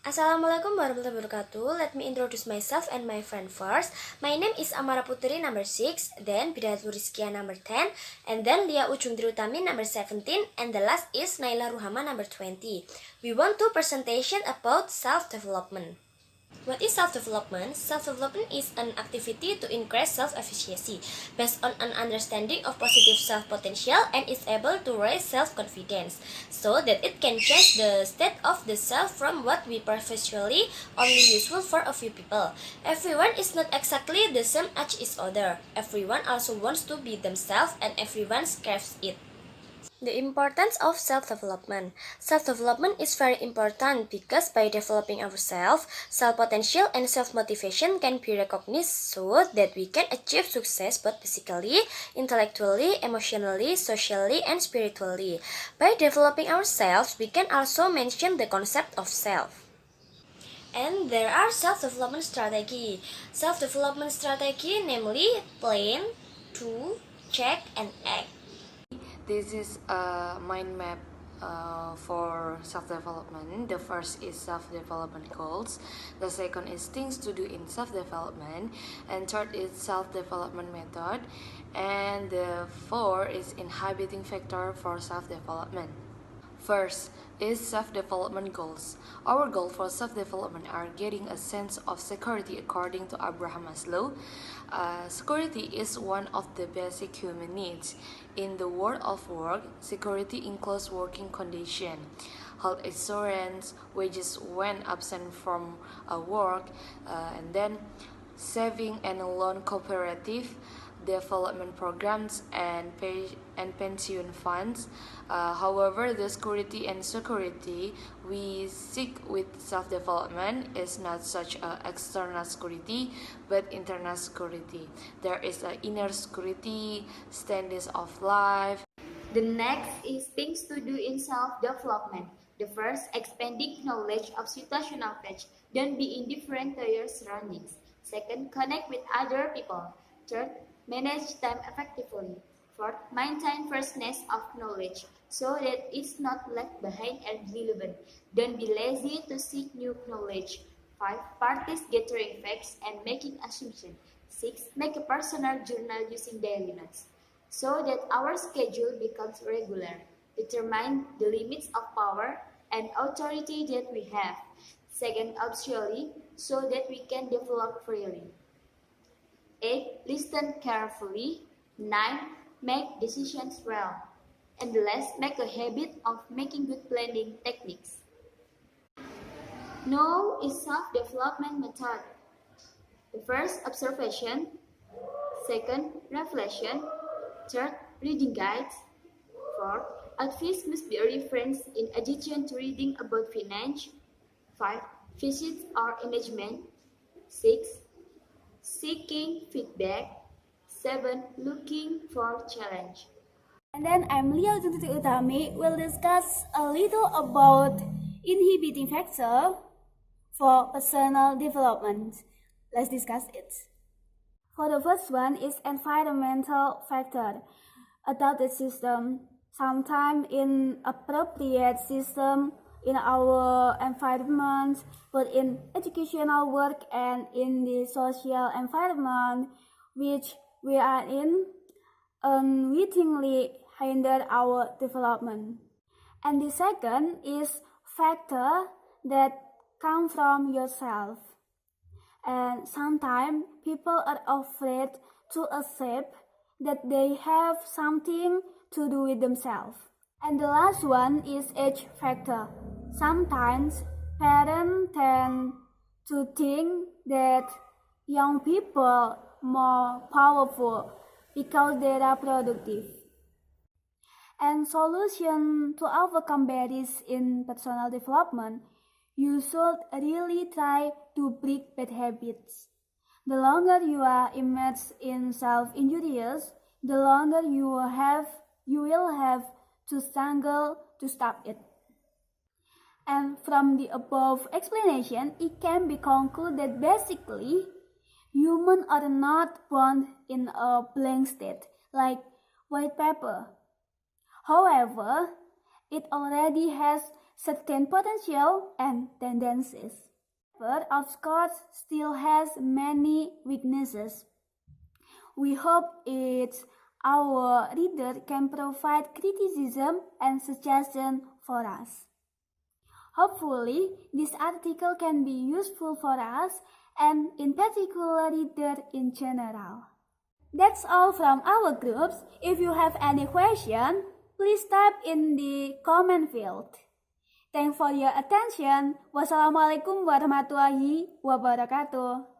Assalamualaikum warahmatullahi wabarakatuh. Let me introduce myself and my friend first. My name is Amara Puteri number 6, then Bidayatul Riskiyah number 10, and then Lia Ujung Tri Utami number 17, and the last is Naila Ruhama number 20. We want to presentation about self-development. What is self-development? Self-development is an activity to increase self-efficacy based on an understanding of positive self-potential and is able to raise self-confidence so that it can change the state of the self from what we previously only useful for a few people. Everyone is not exactly the same as each other. Everyone also wants to be themselves and everyone craves it. The importance of self-development. Self-development is very important because by developing ourselves, self-potential and self-motivation can be recognized so that we can achieve success both physically, intellectually, emotionally, socially, and spiritually. By developing ourselves, we can also mention the concept of self. And there are self-development strategy. Self-development strategy namely plan, do, check, and act. This is a mind map for self-development. The first is self-development goals. The second is things to do in self-development. And third is self-development method. And the fourth is inhibiting factor for self-development. First is self-development goals. Our goal for self-development are getting a sense of security according to Abraham Maslow. Security is one of the basic human needs. In the world of work, security includes working condition, health insurance, wages when absent from work, and then saving and loan cooperative, development programs, and pension funds. However, the security we seek with self-development is not such an external security, but internal security. There is an inner security, standards of life. The next is things to do in self-development. The first, expanding knowledge of situational patch. Don't be indifferent to your surroundings. Second, connect with other people. Third, manage time effectively. Fourth, maintain freshness of knowledge so that it's not left behind and relevant. Don't be lazy to seek new knowledge. 5. Practice gathering facts and making assumptions. 6. Make a personal journal using daily notes so that our schedule becomes regular. Determine the limits of power and authority that we have. Second, optionally, so that we can develop freely. 8. Listen carefully. 9. Make decisions well. And last, make a habit of making good planning techniques. Know is self-development method. The first, observation. Second, reflection. Third, reading guides. Fourth, advice must be a reference in addition to reading about finance. 5. Visits or engagement. 6. Seeking feedback. 7. Looking for challenge. And then I'm Lia Ujung Tri Utami. We'll discuss a little about inhibiting factor for personal development. Let's discuss it. For the first one is environmental factor. Adopted system. Sometimes inappropriate system in our environment, but in educational work and in the social environment which we are in, unwittingly hinder our development. And the second is factor that come from yourself. And sometimes people are afraid to accept that they have something to do with themselves. And the last one is age factor. Sometimes parents tend to think that young people more powerful because they are productive. And solution to overcome barriers in personal development, you should really try to break bad habits. The longer you are immersed in self-injurious, the longer you will have to struggle to stop it. And from the above explanation, it can be concluded that basically, humans are not born in a blank state, like white paper. However, it already has certain potential and tendencies. But of course, still has many weaknesses. We hope our reader can provide criticism and suggestion for us. Hopefully, this article can be useful for us and in particular reader in general. That's all from our groups. If you have any question, please type in the comment field. Thanks for your attention. Wassalamualaikum warahmatullahi wabarakatuh.